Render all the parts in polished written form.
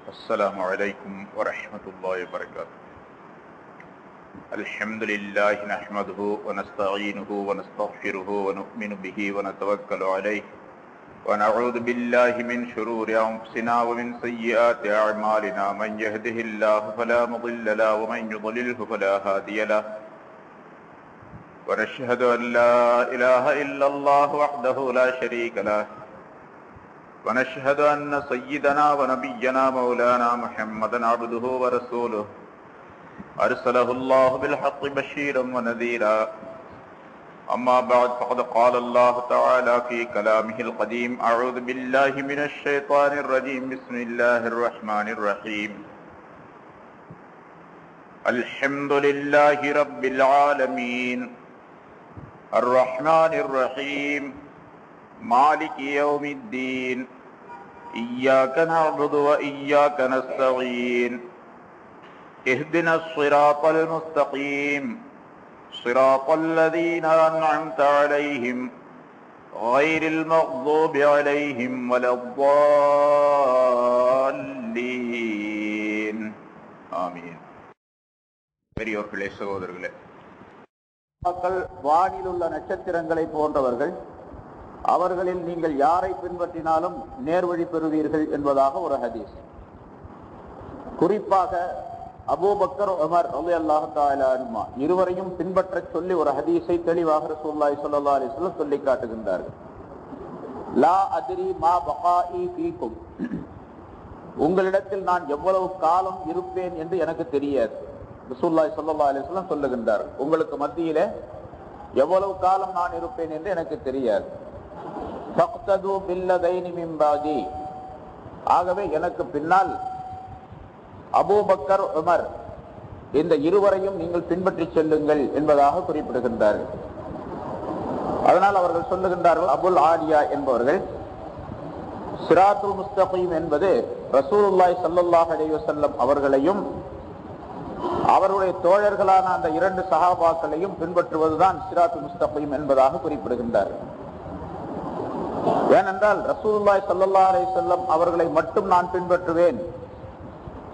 السلام عليكم ورحمة الله وبركاته. الحمد لله نحمده ونستعينه ونستغفره ونؤمن به ونتوكل عليه ونعوذ بالله من شرور أنفسنا ومن سيئات أعمالنا. من يهده الله فلا مضل له ومن يضلله فلا هادي له. ونشهد أن لا إله إلا الله وحده لا شريك له. ونشهد أن سيدنا ونبينا مولانا محمدا عبده ورسوله أرسله الله بالحق بشيرا ونذيرا. أما بعد فقد قال الله تعالى في كلامه القديم: أعوذ بالله من الشيطان الرجيم. بسم الله الرحمن الرحيم. الحمد لله رب العالمين الرحمن الرحيم مالك يوم الدين. إياك نعبد وإياك نستعين. اهدنا الصراط المستقيم صراط الذين أنعمت عليهم غير المغضوب عليهم ولا الضالين. آمين. பெரியோர்களே, சகோதரர்களே, மக்கள் வானில் உள்ள நட்சத்திரங்களை போன்றவர்கள், அவர்களில் நீங்கள் யாரை பின்பற்றினாலும் நேர்வழி பெறுவீர்கள் என்பதாக ஒரு ஹதீஸ். குறிப்பாக அபூபக்கர், உமர் ரலியல்லாஹு தஆலா அன்ஹுமா இருவரையும் பின்பற்ற சொல்லி ஒரு ஹதீஸை தெளிவாக ரசூலுல்லாஹி ஸல்லல்லாஹு அலைஹி வஸல்லம் சொல்லி காட்டுகின்றார்கள். லா அத்ரி மா பகாஇ ஃபீக்கும், உங்களிடத்தில் நான் எவ்வளவு காலம் இருப்பேன் என்று எனக்கு தெரியாது. ரசூலுல்லாஹி ஸல்லல்லாஹு அலைஹி வஸல்லம் சொல்லுகின்றார்கள், உங்களுக்கு மத்தியிலே எவ்வளவு காலம் நான் இருப்பேன் என்று எனக்கு தெரியாது. ஃபக்தது பில்லதைனி மின் பாதி, ஆகவே எனக்கு பின்னால் அபூபக்கர், உமர் இந்த இருவரையும் நீங்கள் பின்பற்றி செல்லுங்கள் என்பதாக குறிப்பிடுகின்றார்கள். அதனால் அவர்கள் சொல்லுகின்றார்கள், அபுல் ஆலியா என்பவர்கள் சிராத்துல் முஸ்தகீம் என்பது ரசூலுல்லாஹி ஸல்லல்லாஹு அலைஹி வஸல்லம் அவர்களையும் அவருடைய தோழர்களான அந்த இரண்டு சஹாபாக்களையும் பின்பற்றுவதுதான் சிராத்துல் முஸ்தகீம் என்பதாக குறிப்பிடுகின்றார்கள். ஏனென்றால் ரசூலுல்லாஹி ஸல்லல்லாஹு அலைஹி வஸல்லம் அவர்களை மட்டும் நான் பின்பற்றுவேன்,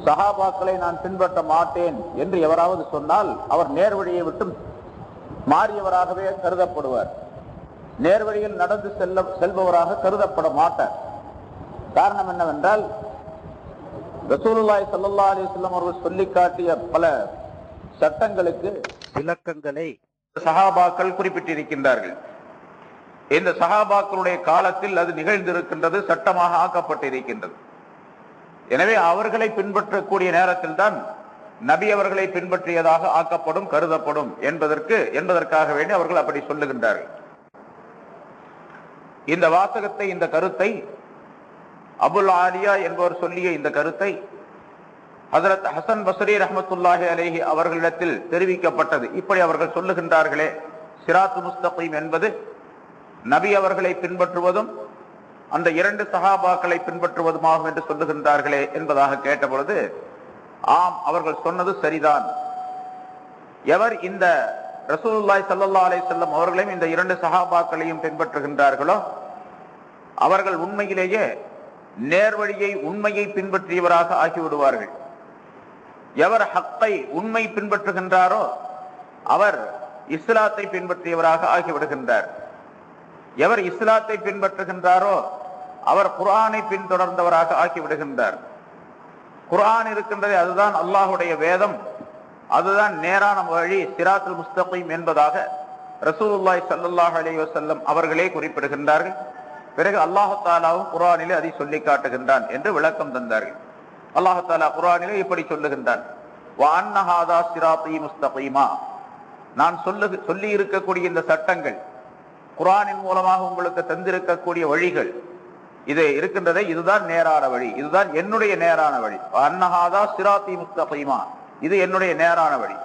சஹாபாக்களை நான் பின்பற்ற மாட்டேன் என்று எவராவது சொன்னால் அவர் நேர்வழியை விட்டு மாறியவராகவே கருதப்படுவார். நேர்வழியில் நடந்து செல்பவராக கருதப்பட மாட்டார். காரணம் என்னவென்றால், ரசூலுல்லாஹி ஸல்லல்லாஹு அலைஹி வஸல்லம் அவர்கள் சொல்லி காட்டிய பல சட்டங்களுக்கு விளக்கங்களை சஹாபாக்கள் குறிப்பிட்டிருக்கின்றார்கள். இந்த சஹாபாக்களுடைய காலத்தில் அது நிகழ்ந்திருக்கின்றது, சட்டமாக ஆக்கப்பட்டிருக்கின்றது. எனவே அவர்களை பின்பற்றக்கூடிய நேரத்தில் தான் நபி அவர்களை பின்பற்றியதாக ஆக்கப்படும், கருதப்படும் என்பதற்காக வேண்டி அவர்கள் அப்படி சொல்லுகின்றார்கள். இந்த வாசகத்தை, இந்த கருத்தை, அபுல் ஆலியா என்பவர் சொல்லிய இந்த கருத்தை ஹஜ்ரத் ஹசன் பஸ்ரி ரஹ்மத்துல்லாஹி அலைஹி அவர்களிடத்தில் தெரிவிக்கப்பட்டது. இப்படி அவர்கள் சொல்லுகின்றார்களே, சிராத்து முஸ்தகீம் என்பது நபி அவர்களை பின்பற்றுவதும் அந்த இரண்டு சஹாபாக்களை பின்பற்றுவதுமாகும் என்று சொல்லுகின்றார்களே என்பதாக கேட்ட பொழுது, ஆம், அவர்கள் சொன்னது சரிதான். எவர் இந்த ரசூலுல்லாஹி ஸல்லல்லாஹு அலைஹி வஸல்லம் அவர்களையும் இந்த இரண்டு சஹாபாக்களையும் பின்பற்றுகின்றார்களோ அவர்கள் உண்மையிலேயே நேர்வழியை, உண்மையை பின்பற்றியவராக ஆகிவிடுவார்கள். எவர் ஹக்கை, உண்மை பின்பற்றுகின்றாரோ அவர் இஸ்லாத்தை பின்பற்றியவராக ஆகிவிடுகின்றார். எவர் இஸ்லாத்தை பின்பற்றுகின்றாரோ அவர் குர்ஆனை பின்தொடர்ந்தவராக ஆக்கிவிடுகின்றார். குர்ஆன் இருக்கின்றதே, அதுதான் அல்லாஹுடைய வேதம், அதுதான் நேரான வழி, சிராத்துல் முஸ்தகீம் என்பதாக ரசூலுல்லாஹி ஸல்லல்லாஹு அலைஹி வஸல்லம் அவர்களே குறிப்பிடுகின்றார்கள். பிறகு அல்லாஹ் தஆலாவும் குர்ஆனிலே அதை சொல்லி காட்டுகின்றான் என்று விளக்கம் தந்தார்கள். அல்லாஹ் தஆலா குர்ஆனிலே இப்படி சொல்லுகின்றான், வ அன்ன ஹாதா சிராத்தி முஸ்தகீமா, நான் சொல்லி இருக்கக்கூடிய இந்த சட்டங்கள், குர்ஆனின் மூலமாக உங்களுக்கு தந்திருக்கக்கூடிய வழிகள் இது இருக்கின்றதே, இதுதான் நேரான வழி, இதுதான் என்னுடைய நேரான வழி. அன்னஹாதா சிராத்தி முஸ்தகீமா, இது என்னுடைய நேரான வழி.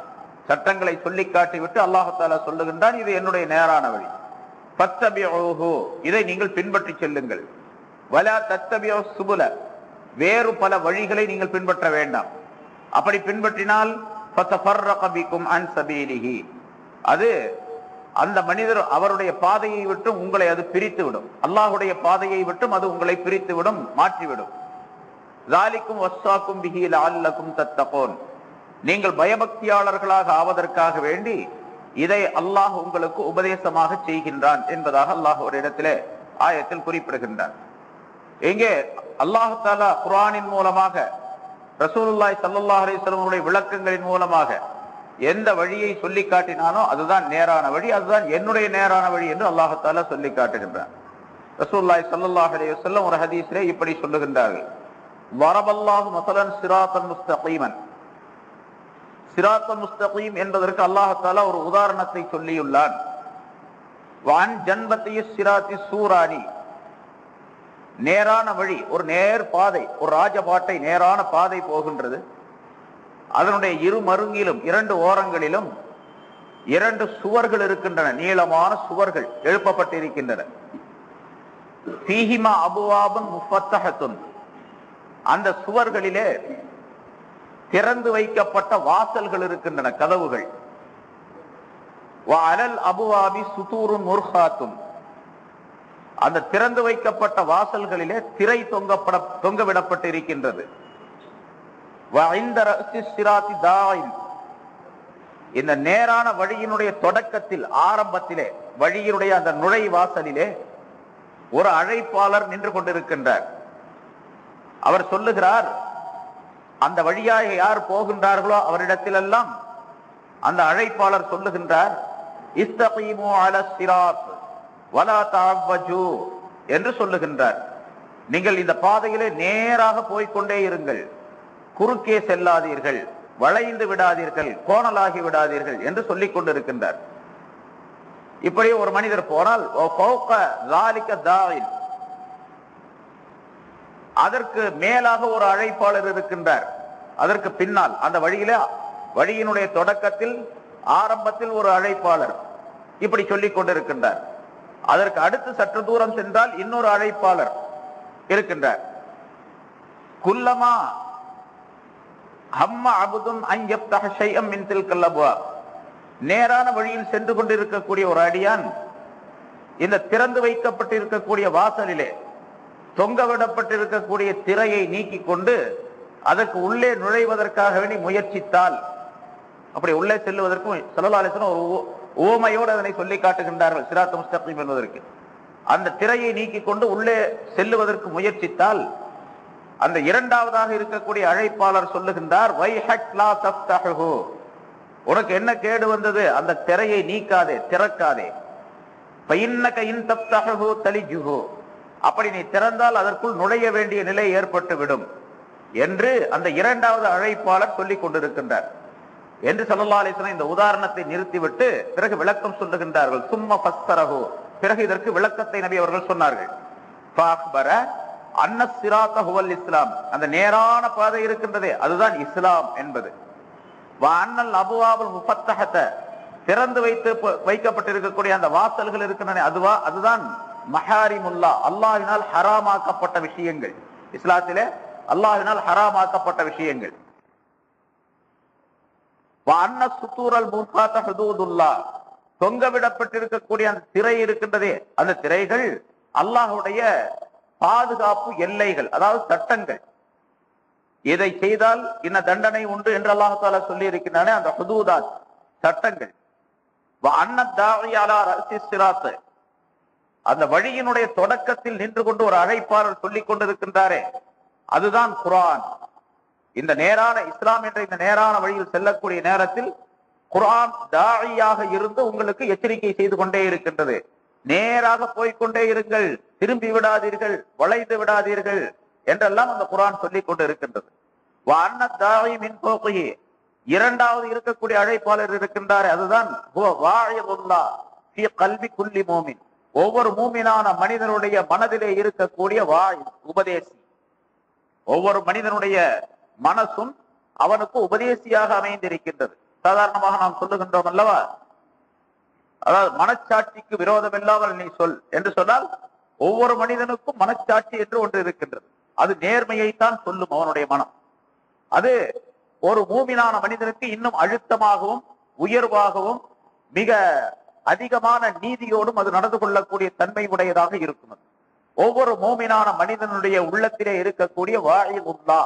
சட்டங்களை சொல்லி காட்டிவிட்டு அல்லாஹ் தஆலா சொல்லுகின்றான், இது என்னுடைய நேரான வழி. ஃபத்தபிஊஹு, இதை நீங்கள் பின்பற்றி செல்லுங்கள். வலா தத்தபிஉ சுபுல, வேறு பல வழிகளை நீங்கள் பின்பற்ற வேண்டாம். அப்படி பின்பற்றினால் ஃபதஃபர்ரக பிகும் அன் சபீலிஹி, அது அந்த மனிதர் அவருடைய பாதையை விட்டு உங்களை அது பிரித்து விடும். அல்லாஹுடைய பாதையை விட்டும் அது உங்களை பிரித்து விடும், மாற்றிவிடும். ஸாலிக்கும் வஸ்ஸாக்கும் பிஹி லஅல்லகும் தத்தகூன். நீங்கள் பயபக்தியாளர்களாக ஆவதற்காக வேண்டி இதை அல்லாஹ் உங்களுக்கு உபதேசமாக செய்கின்றான் என்பதாக அல்லாஹ் ஒரு இடத்திலே ஆயத்தில் குறிப்பிடுகின்றார். எங்கே அல்லாஹ் தஆலா குர்ஆனின் மூலமாக ரசூலுல்லாஹி ஸல்லல்லாஹு அலைஹி வஸல்லம் உடைய விளக்கங்களின் மூலமாக எந்த வழியை சொல்லி காட்டினானோ அதுதான் நேரான வழி, அதுதான் என்னுடைய நேரான வழி என்று அல்லாஹ் தஆலா சொல்லி காட்டுகின்றார். ரசூலுல்லாஹி ஸல்லல்லாஹு அலைஹி வஸல்லம் ஒரு ஹதீஸிலே இப்படி சொல்லுகின்றார்கள், வரபல்லாஹு மஸலன் சிராத்தன் முஸ்தகீமன். சிராத்தன் முஸ்தகீம் என்பதற்கு அல்லாஹ் தஆலா ஒரு உதாரணத்தை சொல்லியுள்ளான். வான் ஜன்பத்தி சிராத்தி சூரானி, நேரான வழி, ஒரு நேர் பாதை, ஒரு ராஜபாட்டை நேரான பாதை போகின்றது. அதனுடைய இரு மருங்கிலும் இரண்டு ஓரங்களிலும் இரண்டு சுவர்கள் இருக்கின்றன, நீளமான சுவர்கள் எழுப்பப்பட்டிருக்கின்றன. ஃபீஹிமா அபுவாபுன் முஃபத்தஹத்துன், அந்த சுவர்களிலே திறந்து வைக்கப்பட்ட வாசல்கள் இருக்கின்றன, கதவுகள். வஅலல் அபுவாபி சுதூருன் முர்ஹாத்துன், அந்த திறந்து வைக்கப்பட்ட வாசல்களிலே திரை தொங்கவிடப்பட்டிருக்கின்றது. இந்த நேரான வழியினுடைய தொடக்கத்தில், ஆரம்பத்திலே, வழியினுடைய அந்த நுழைவாசலிலே ஒரு அழைப்பாளர் நின்று கொண்டிருக்கின்றார். அவர் சொல்லுகிறார், அந்த வழியாக யார் போகின்றார்களோ அவரிடத்திலெல்லாம் அந்த அழைப்பாளர் சொல்லுகின்றார், இஸ்தகீமு அலா ஸிராத் வலா தஅவஜு என்று சொல்லுகின்றார். நீங்கள் இந்த பாதையிலே நேராக போய்கொண்டே இருங்கள், குறுக்கே செல்லாதீர்கள், வளைந்து விடாதீர்கள், கோணலாகி விடாதீர்கள் என்று சொல்லிக் கொண்டிருக்கின்றார். இப்படி ஒரு மனிதர் போனால் அதற்கு மேலாக ஒரு அழைப்பாளர் இருக்கின்றார். அதற்கு பின்னால் அந்த வழியினுடைய தொடக்கத்தில், ஆரம்பத்தில் ஒரு அழைப்பாளர் இப்படி சொல்லிக் கொண்டிருக்கின்றார். அதற்கு அடுத்து சற்று தூரம் சென்றால் இன்னொரு அழைப்பாளர் இருக்கின்றார். குல்லமா ஹம்ம அபுதுன் அன் யஃப்தஹ ஷைஅம் மின் தில்கல் அப்வாப், நேரான வழியில் சென்று கொண்டிருக்கக்கூடிய ஒரு அடியான் இந்த திறந்து வைக்கப்பட்டிருக்கக்கூடிய வாசலிலே தொங்கவிடப்பட்டிருக்கக்கூடிய திரையை நீக்கி கொண்டு அதற்கு உள்ளே நுழைவதற்காக வேண்டி முயற்சித்தால், அப்படி உள்ளே செல்லுவதற்கும் ஸல்லல்லாஹு அலைஹி வஸல்லம் ஒரு ஓமையோடு அதனை சொல்லி காட்டுகின்றார்கள். சிராத் முஸ்தகீம் என்பதற்கு அந்த திரையை நீக்கி கொண்டு உள்ளே செல்லுவதற்கு முயற்சித்தால், அந்த இரண்டாவதாக இருக்கக்கூடிய அழைப்பாளர் சொல்லுகின்றார், வைஹக் லா தஃப்தஹு, உனக்கு என்ன கேடு வந்தது, அந்த திரையை நீக்காதே, திறக்காதே. ஃபஇன்னக இன் தஃப்தஹு தலிஜுஹு, அப்படி நீ திறந்தால் அதற்குள் நுழைய வேண்டிய நிலை ஏற்பட்டுவிடும் என்று அந்த இரண்டாவது அழைப்பாளர் சொல்லிக் கொண்டிருக்கின்றார் என்று ஸல்லல்லாஹு அலைஹி வஸல்லம் இந்த உதாரணத்தை நிறுத்திவிட்டு பிறகு விளக்கம் சொல்லுகின்றார்கள். சும்ம ஃபஸ்ஸரஹு, பிறகு இதற்கு விளக்கத்தை நபி அவர்கள் சொன்னார்கள். ஃபஅக்பர அன்ன ஸிராத ஹுவல் இஸ்லாம், அந்த நேரான பாதை இருக்கின்றதே அதுதான் இஸ்லாம் என்பது. வ அன்னல் அபுவாபுல் முஃபத்தஹத, திறந்து வைக்கப்பட்டிருக்கக்கூடிய அந்த வாசல்கள் இருக்கின்றன அதுதான் மஹாரிமுல்லா, அல்லாஹ்வினால் ஹராமாக்கப்பட்ட விஷயங்கள். இஸ்லாத்திலே அல்லாஹ்வினால் ஹராமாக்கப்பட்ட விஷயங்கள். வ அன்ன சுதூரல் முர்ஹாத ஹுதூதுல்லாஹ், தொங்கவிடப்பட்டிருக்கக்கூடிய அந்த திரை இருக்கின்றதே அந்த திரைகள் அல்லாஹ்வுடைய பாதுகாப்பு எல்லைகள், அதாவது சட்டங்கள். இதை செய்தால் இன்ன தண்டனை உண்டு என்று அல்லாஹ் தஆலா சொல்லி இருக்கின்றானே அந்த ஹுதூதாத், சட்டங்கள். வ அன்ன தாஇ அலா ரஸி ஸிராத், அந்த வழியினுடைய தொடக்கத்தில் நின்று கொண்டு ஒரு அழைப்பாளர் சொல்லிக் கொண்டிருக்கின்றாரே அதுதான் குர்ஆன். இந்த நேரான இஸ்லாம் என்ற இந்த நேரான வழியில் செல்லக்கூடிய நேரத்தில் குர்ஆன் தாயியாக இருந்து உங்களுக்கு எச்சரிக்கை செய்து கொண்டே இருக்கின்றது. நேராக போய்கொண்டே இருங்கள், திரும்பி விடாதீர்கள், வளைந்து விடாதீர்கள் என்றெல்லாம் அந்த குர்ஆன் சொல்லிக் கொண்டு இருக்கின்றது. வ அன்ன தாஇ மின் ஃபௌகிஹி, இரண்டாவது இருக்கக்கூடிய அழைப்பாளர் இருக்கின்றாரே அதுதான் ஹுவ வாஇதுல்லாஹ் ஃபீ கல்பி குல்லி மூமின், ஒவ்வொரு மூமினான மனிதனுடைய மனதிலே இருக்கக்கூடிய உபதேசி. ஒவ்வொரு மனிதனுடைய மனசும் அவனுக்கு உபதேசியாக அமைந்திருக்கின்றது. சாதாரணமாக நாம் சொல்லுகின்றோம் அல்லவா, அதாவது மனச்சாட்சிக்கு விரோதம் இல்லாமல் நீ சொல் என்று சொன்னால், ஒவ்வொரு மனிதனுக்கும் மனச்சாட்சி என்று ஒன்று இருக்கின்றது. அது நேர்மையைத்தான் சொல்லும் அவனுடைய மனம். அது ஒரு மூமினான மனிதனுக்கு இன்னும் அழுத்தமாகவும் உயர்வாகவும் மிக அதிகமான நீதியோடும் அது நடந்து கொள்ளக்கூடிய தன்மை உடையதாக இருக்கும். ஒவ்வொரு மூமினான மனிதனுடைய உள்ளத்திலே இருக்கக்கூடிய வாயிதுல்லா